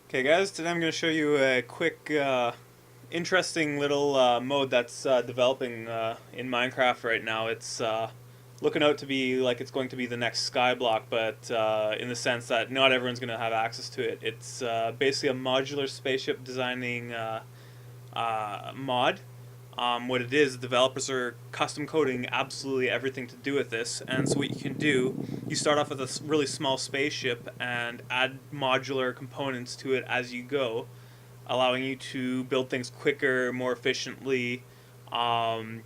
Okay guys, today I'm going to show you a quick, interesting little mode that's developing in Minecraft right now. It's looking out to be like it's going to be the next skyblock, but in the sense that not everyone's going to have access to it. It's basically a modular spaceship designing mod. What it is, developers are custom coding absolutely everything to do with this, and so what you can do, you start off with a really small spaceship and add modular components to it as you go, allowing you to build things quicker, more efficiently,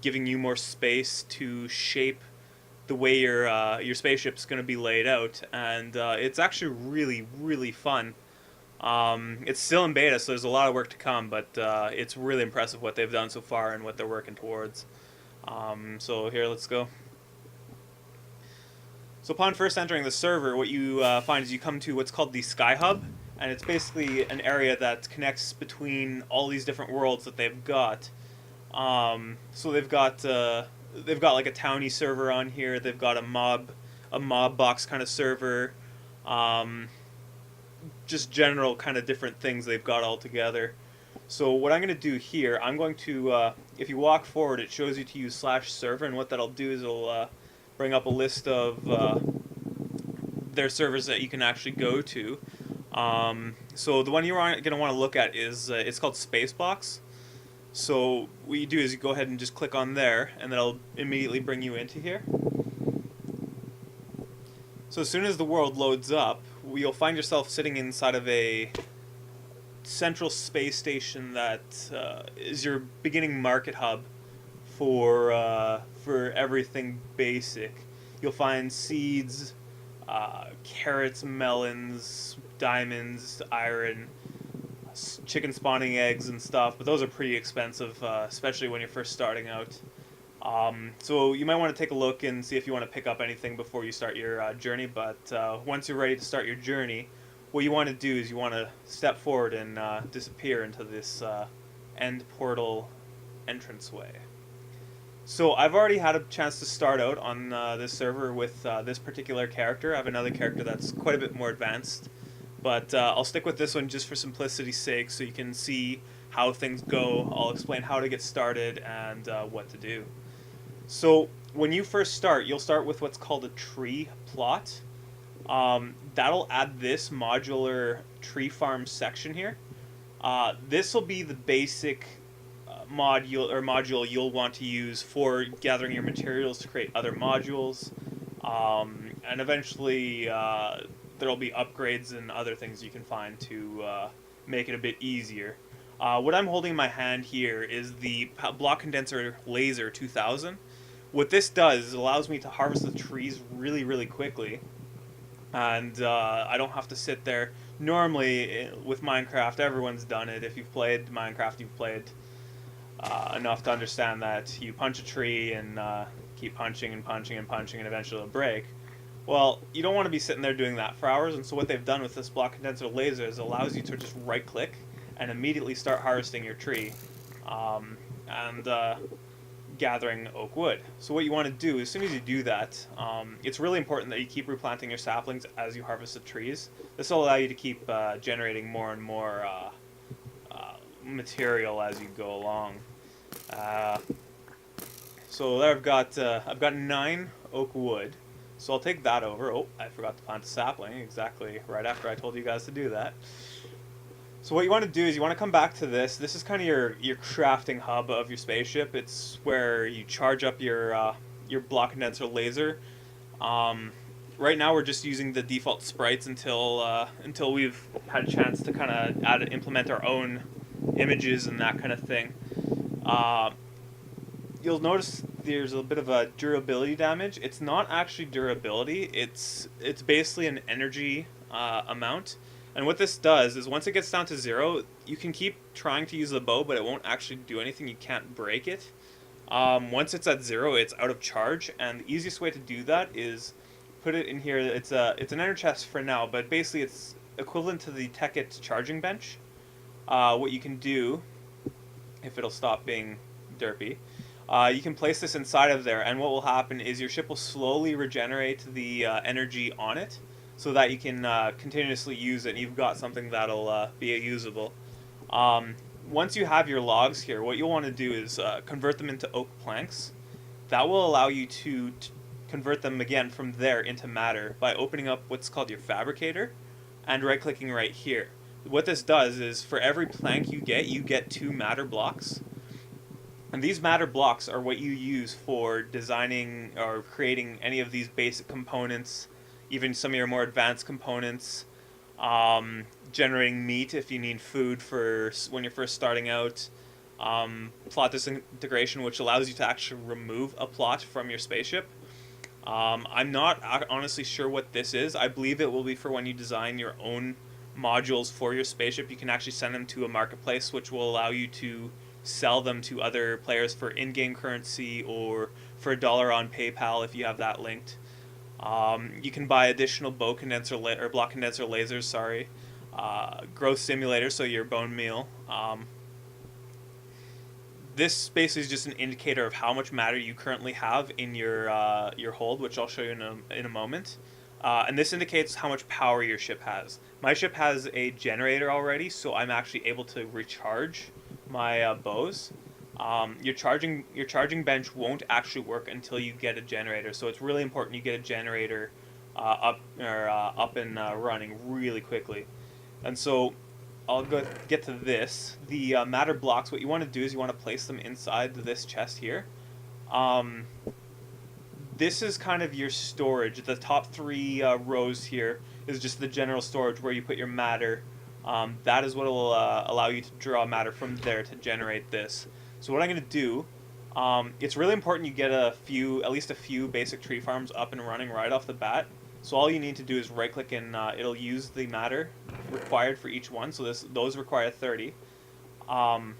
giving you more space to shape the way your spaceship's going to be laid out, and it's actually really fun. It's still in beta, so there's a lot of work to come, but it's really impressive what they've done so far and what they're working towards. So here, let's go. So upon first entering the server, what you find is you come to what's called the Sky Hub, and it's basically an area that connects between all these different worlds that they've got. So they've got like a townie server on here. They've got a mob box kind of server. Um, just general kind of different things they've got all together. So what I'm going to do here, I'm going to, if you walk forward, it shows you to use /server, and what that'll do is it'll bring up a list of their servers that you can actually go to. So the one you're going to want to look at is, it's called Spacebox. So what you do is you go ahead and just click on there, and that'll immediately bring you into here. So as soon as the world loads up, you'll find yourself sitting inside of a central space station that is your beginning market hub for everything basic. You'll find seeds, carrots, melons, diamonds, iron, chicken spawning eggs and stuff, but those are pretty expensive, especially when you're first starting out. So you might want to take a look and see if you want to pick up anything before you start your journey, but once you're ready to start your journey, what you want to do is you want to step forward and disappear into this end portal entranceway. So I've already had a chance to start out on this server with this particular character. I have another character that's quite a bit more advanced, but I'll stick with this one just for simplicity's sake so you can see how things go. I'll explain how to get started and what to do. So when you first start, you'll start with what's called a tree plot. That'll add this modular tree farm section here. This will be the basic module you'll want to use for gathering your materials to create other modules, and eventually there'll be upgrades and other things you can find to make it a bit easier. What I'm holding in my hand here is the Block Condenser Laser 2000. What this does is it allows me to harvest the trees really quickly, and I don't have to sit there. Normally, with Minecraft, everyone's done it. If you've played Minecraft, you've played enough to understand that you punch a tree and keep punching and punching and punching, and eventually it'll break. Well, you don't want to be sitting there doing that for hours, and so what they've done with this Block Condenser Laser is it allows you to just right-click and immediately start harvesting your tree. And gathering oak wood. So what you want to do, as soon as you do that, it's really important that you keep replanting your saplings as you harvest the trees. This will allow you to keep generating more and more material as you go along. So there I've got 9 oak wood. So I'll take that over. Oh, I forgot to plant a sapling exactly right after I told you guys to do that. So what you want to do is you want to come back to this. This is kind of your crafting hub of your spaceship. It's where you charge up your block condenser laser. Right now we're just using the default sprites until we've had a chance to kind of implement our own images and that kind of thing. You'll notice there's a bit of a durability damage. It's not actually durability. It's basically an energy amount. And what this does is once it gets down to 0, you can keep trying to use the bow, but it won't actually do anything. You can't break it. Once it's at 0, it's out of charge, and the easiest way to do that is put it in here. It's an ender chest for now, but basically it's equivalent to the Tekkit charging bench. What you can do, if it'll stop being derpy, you can place this inside of there, and what will happen is your ship will slowly regenerate the energy on it. so that you can continuously use it and you've got something that'll be usable. Um, Once you have your logs here, what you'll want to do is convert them into oak planks. That will allow you to convert them again from there into matter by opening up what's called your fabricator and right clicking right here. What this does is for every plank you get 2 matter blocks. And these matter blocks are what you use for designing or creating any of these basic components, even some of your more advanced components, generating meat if you need food for when you're first starting out, plot disintegration, which allows you to actually remove a plot from your spaceship. I'm not honestly sure what this is. I believe it will be for when you design your own modules for your spaceship. You can actually send them to a marketplace, which will allow you to sell them to other players for in-game currency or for $1 on PayPal if you have that linked. You can buy additional bow condenser or block condenser lasers. Sorry, growth simulator, so your bone meal. This basically is just an indicator of how much matter you currently have in your hold, which I'll show you in a moment. And this indicates how much power your ship has. My ship has a generator already, so I'm actually able to recharge my bows. Your charging bench won't actually work until you get a generator, so it's really important you get a generator up and running really quickly. And so I'll get to this. The matter blocks, what you want to do is you want to place them inside this chest here. This is kind of your storage. The top 3 rows here is just the general storage where you put your matter. That is what will allow you to draw matter from there to generate this. So what I'm going to do, it's really important you get at least a few basic tree farms up and running right off the bat. So all you need to do is right click and it'll use the matter required for each one. So those require 30. So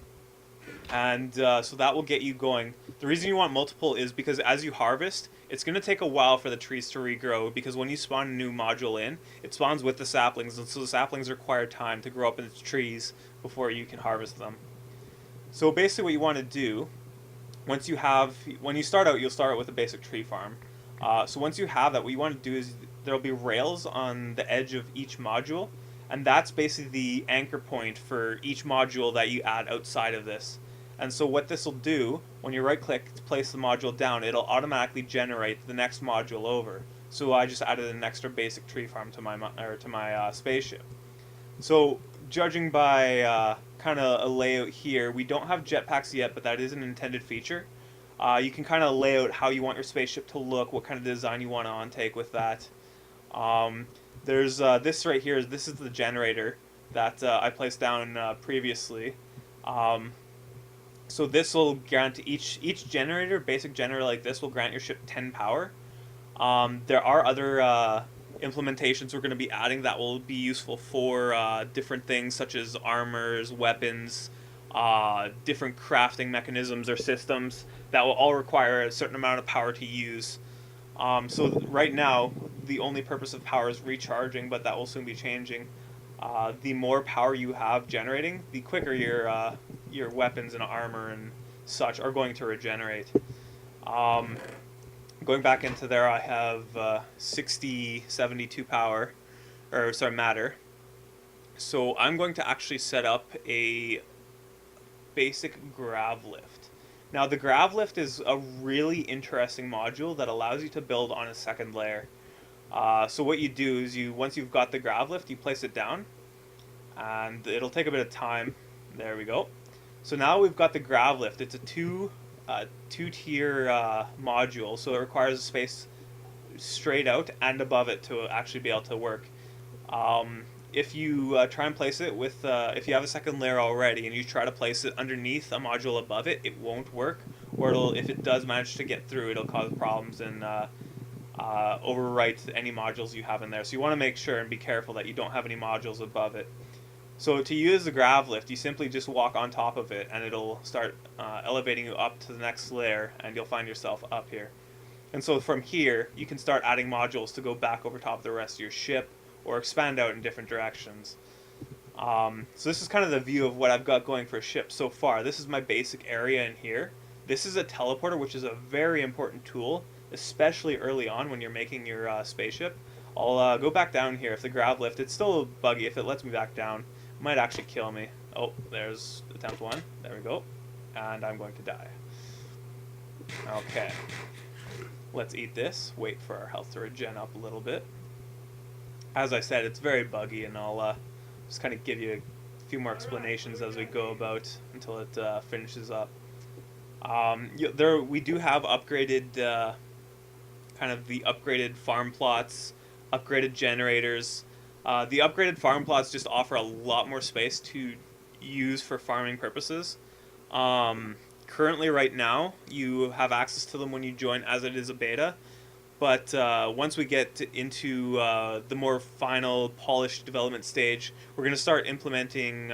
that will get you going. The reason you want multiple is because as you harvest, it's going to take a while for the trees to regrow, because when you spawn a new module in, it spawns with the saplings, and so the saplings require time to grow up into trees before you can harvest them. So basically what you want to do, when you start out, you'll start out with a basic tree farm. So once you have that, what you want to do is there'll be rails on the edge of each module, and that's basically the anchor point for each module that you add outside of this. And so what this will do, when you right click to place the module down, it'll automatically generate the next module over. So I just added an extra basic tree farm to my spaceship. So judging by kind of a layout here, we don't have jetpacks yet, but that is an intended feature. You can kind of lay out how you want your spaceship to look, what kind of design you want to take with that. There's this right here. This is the generator that I placed down previously. So this will grant each generator, basic generator like this, will grant your ship 10 power. There are other implementations we're going to be adding that will be useful for different things such as armors, weapons, different crafting mechanisms or systems that will all require a certain amount of power to use. So right now, the only purpose of power is recharging, but that will soon be changing. The more power you have generating, the quicker your weapons and armor and such are going to regenerate. Going back into there, I have 72 power, or sorry, matter. So I'm going to actually set up a basic Grav Lift. Now the Grav Lift is a really interesting module that allows you to build on a second layer. So what you do is once you've got the Grav Lift, you place it down, and it'll take a bit of time. There we go. So now we've got the Grav Lift. It's a two-tier module, so it requires a space straight out and above it to actually be able to work. If you try and place it with, if you have a second layer already and you try to place it underneath a module above it, it won't work. Or if it does manage to get through, it'll cause problems and overwrite any modules you have in there. So you want to make sure and be careful that you don't have any modules above it. So to use the Grav Lift, you simply just walk on top of it and it'll start elevating you up to the next layer, and you'll find yourself up here. And so from here, you can start adding modules to go back over top of the rest of your ship or expand out in different directions. So this is kind of the view of what I've got going for a ship so far. This is my basic area in here. This is a teleporter, which is a very important tool, especially early on when you're making your spaceship. I'll go back down here. If the Grav Lift, it's still buggy. If it lets me back down, it might actually kill me. Oh, there's attempt 1. There we go. And I'm going to die. Okay. Let's eat this. Wait for our health to regen up a little bit. As I said, it's very buggy, and I'll just kind of give you a few more explanations as we go about until it finishes up. We do have upgraded, kind of the upgraded farm plots, upgraded generators. The upgraded farm plots just offer a lot more space to use for farming purposes. Currently, right now, you have access to them when you join, as it is a beta. But once we get into the more final, polished development stage, we're going to start implementing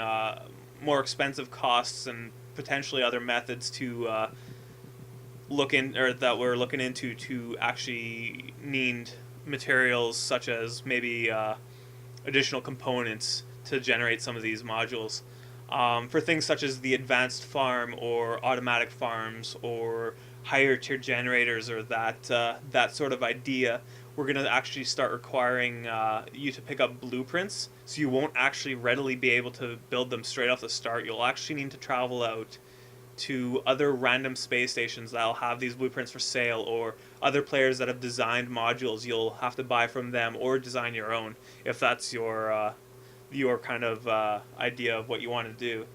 more expensive costs and potentially other methods to that we're looking into to actually need materials such as maybe additional components to generate some of these modules. For things such as the advanced farm or automatic farms or higher tier generators or that sort of idea, we're going to actually start requiring you to pick up blueprints, so you won't actually readily be able to build them straight off the start. You'll actually need to travel out to other random space stations that'll have these blueprints for sale, or other players that have designed modules. You'll have to buy from them or design your own if that's your kind of idea of what you want to do.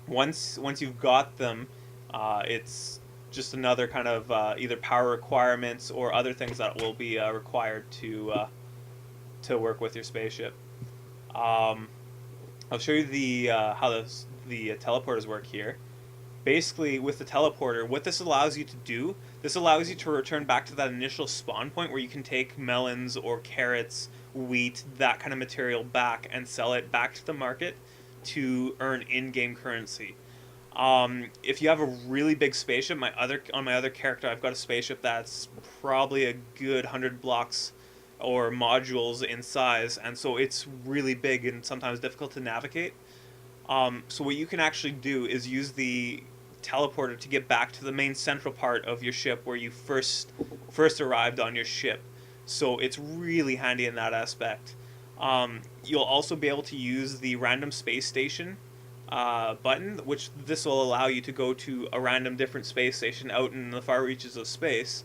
Once you've got them, it's just another kind of either power requirements or other things that will be required to work with your spaceship. I'll show you how the teleporters work here. Basically, with the teleporter, what this allows you to do, this allows you to return back to that initial spawn point where you can take melons or carrots, wheat, that kind of material back and sell it back to the market to earn in-game currency. If you have a really big spaceship, on my other character, I've got a spaceship that's probably a good 100 blocks or modules in size, and so it's really big and sometimes difficult to navigate. So what you can actually do is use the teleporter to get back to the main central part of your ship where you first arrived on your ship. So it's really handy in that aspect. You'll also be able to use the random space station button, which this will allow you to go to a random different space station out in the far reaches of space,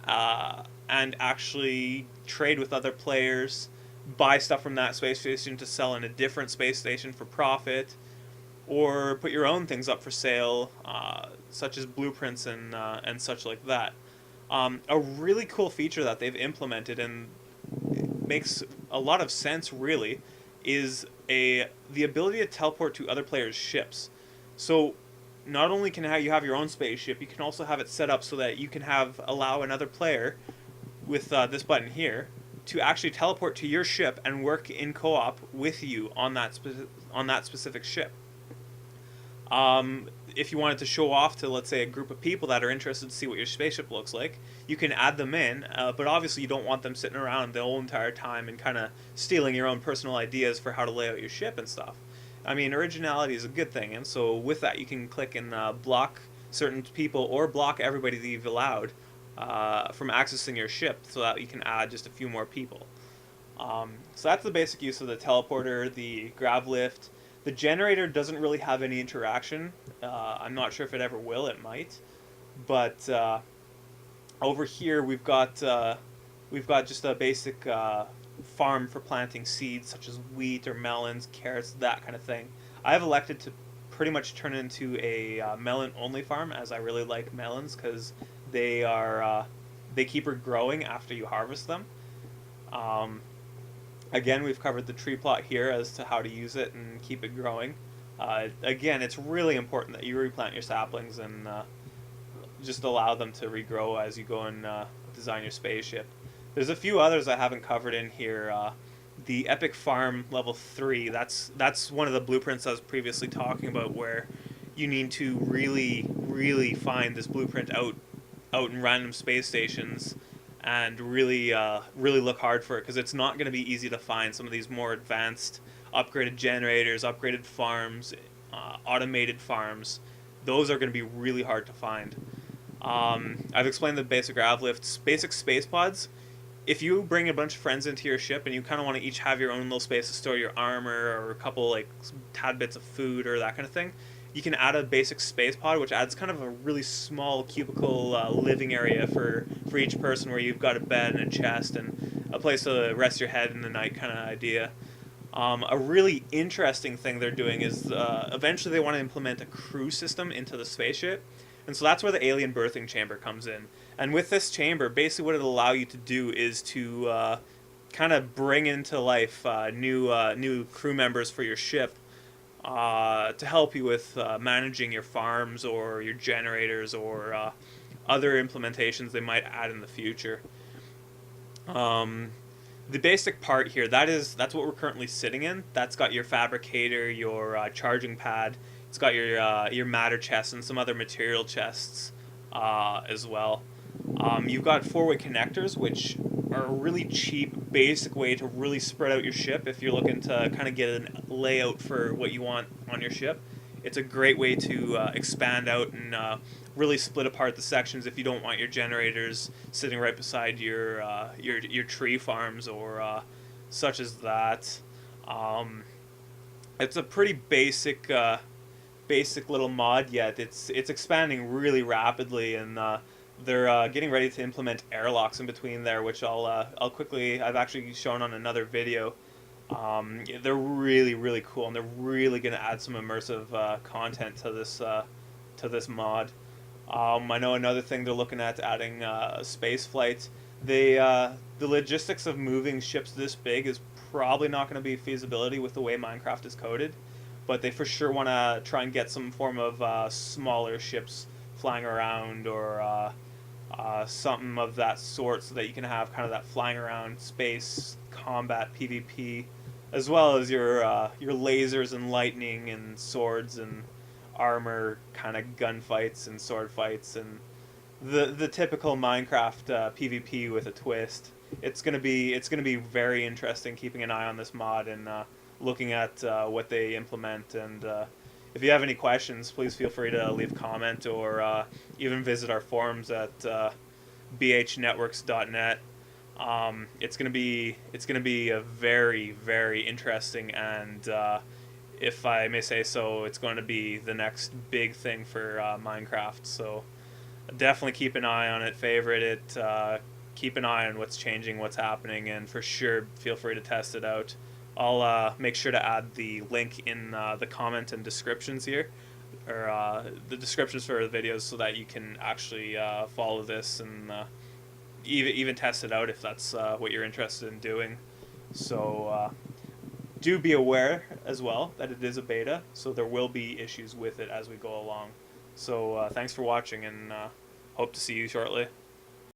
and actually trade with other players, buy stuff from that space station to sell in a different space station for profit, or put your own things up for sale, such as blueprints and such like that. A really cool feature that they've implemented, and it makes a lot of sense really, is the ability to teleport to other players' ships. So not only can you have your own spaceship, you can also have it set up so that you can allow another player with this button here to actually teleport to your ship and work in co-op with you on that specific ship. If you wanted to show off to, let's say, a group of people that are interested to see what your spaceship looks like, you can add them in, but obviously you don't want them sitting around the whole entire time and kind of stealing your own personal ideas for how to lay out your ship and stuff. I mean, originality is a good thing, and so with that you can click and block certain people or block everybody that you've allowed from accessing your ship, so that you can add just a few more people. So that's the basic use of the teleporter, the Grav Lift. The generator doesn't really have any interaction. I'm not sure if it ever will. It might. But over here we've got just a basic farm for planting seeds such as wheat or melons, carrots, that kind of thing. I have elected to pretty much turn it into a melon-only farm, as I really like melons because they keep growing after you harvest them. Again, we've covered the tree plot here as to how to use it and keep it growing. Again, it's really important that you replant your saplings and just allow them to regrow as you go and design your spaceship. There's a few others I haven't covered in here. The Epic Farm Level 3, that's one of the blueprints I was previously talking about, where you need to really find this blueprint out in random space stations and really look hard for it, because it's not going to be easy to find some of these more advanced upgraded generators, upgraded farms, automated farms. Those are going to be really hard to find. I've explained the basic grav lifts, basic space pods. If you bring a bunch of friends into your ship and you kind of want to each have your own little space to store your armor or a couple like tad bits of food or that kind of thing, you can add a basic space pod, which adds kind of a really small cubicle living area for each person, where you've got a bed and a chest and a place to rest your head in the night, kind of idea. A really interesting thing they're doing is eventually they want to implement a crew system into the spaceship. And so that's where the alien birthing chamber comes in. And with this chamber, basically what it'll allow you to do is to kind of bring into life new crew members for your ship, to help you with managing your farms or your generators or other implementations they might add in the future. Um, the basic part here, that's what we're currently sitting in. That's got your fabricator, your charging pad. It's got your matter chest and some other material chests as well. You've got four-way connectors, which are a really cheap, basic way to really spread out your ship if you're looking to kind of get a layout for what you want on your ship. It's a great way to expand out and really split apart the sections if you don't want your generators sitting right beside your tree farms or such as that. Um, it's a pretty basic little mod, yet it's expanding really rapidly, and they're getting ready to implement airlocks in between there, which I'll quickly, I've actually shown on another video. They're really cool, and they're really going to add some immersive content to this mod. I know another thing they're looking at adding space flight. The logistics of moving ships this big is probably not going to be feasibility with the way Minecraft is coded, but they for sure want to try and get some form of smaller ships flying around, or something of that sort, so that you can have kind of that flying around space combat PvP, as well as your lasers and lightning and swords and armor kind of gunfights and sword fights and the typical Minecraft PvP with a twist. It's gonna be very interesting keeping an eye on this mod and looking at what they implement. And if you have any questions, please feel free to leave a comment or even visit our forums at bhnetworks.net. It's gonna be a very interesting, and if I may say so, it's going to be the next big thing for Minecraft. So definitely keep an eye on it, favorite it, keep an eye on what's changing, what's happening, and for sure feel free to test it out. I'll make sure to add the link in the comment and descriptions here, or the descriptions for the videos, so that you can actually follow this and even test it out if that's what you're interested in doing. So do be aware as well that it is a beta, so there will be issues with it as we go along. So thanks for watching, and hope to see you shortly.